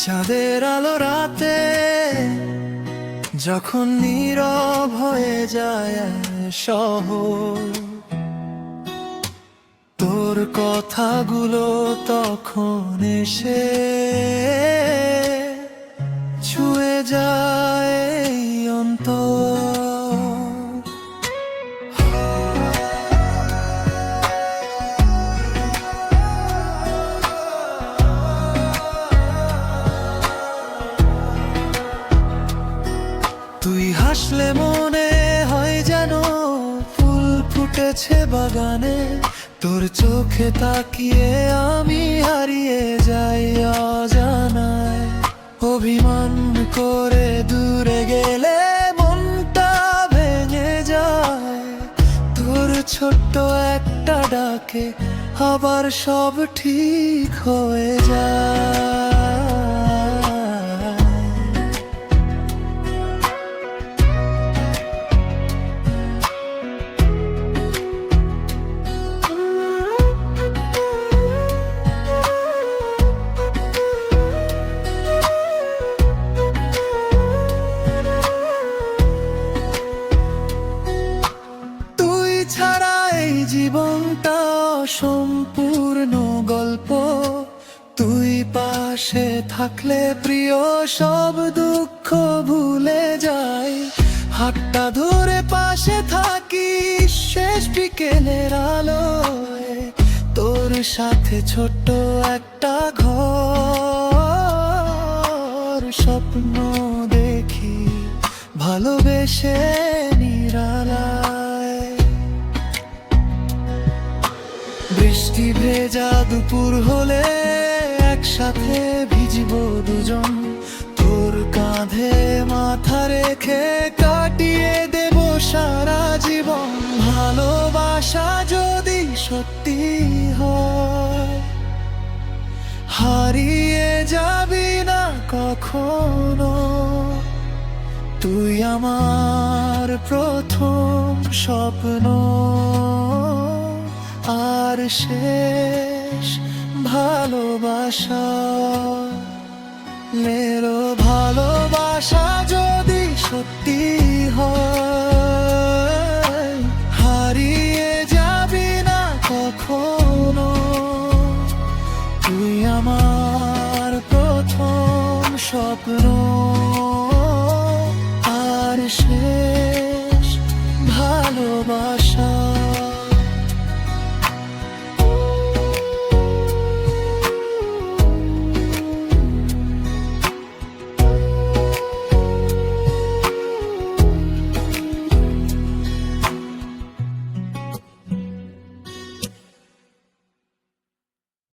চাঁদের আলো রাতে যখন নীরব হয়ে যায় শহর, তোর কথাগুলো তখন এসে ছুঁয়ে যায় এই অন্তর। তুই হাসলে মনে হয় যেন ফুল ফুটেছে বাগানে, তোর চোখে তাকিয়ে আমি হারিয়ে যাই অজানায়। অভিমান করে দূরে গেলে মনটা ভেঙে যায়, তোর ছোট্ট একটা ডাকে আবার সব ঠিক হয়ে যায়। ছাড়া এই জীবনটা সম্পূর্ণ গল্প, তুই পাশে থাকলে প্রিয় সব দুঃখ ভুলে যাই। হাতটা ধরে পাশে থাকি শেষ বিকেলের আলোয়, তোর সাথে ছোট্ট একটা ঘর স্বপ্ন দেখি ভালোবেসে নিরালায়। বৃষ্টি ভেজা দুপুর হলে একসাথে ভিজব দুজন, তোর কাঁধে মাথা রেখে কাটিয়ে দেব সারা জীবন। ভালোবাসা যদি সত্যি হয় হারিয়ে যাবি না কখনো, তুই আমার প্রথম স্বপ্ন আর শেষ ভালোবাসা। মেরো ভালোবাসা যদি সত্যি হয় হারিয়ে যাবি না কখনো, তুই আমার প্রথম স্বপ্ন।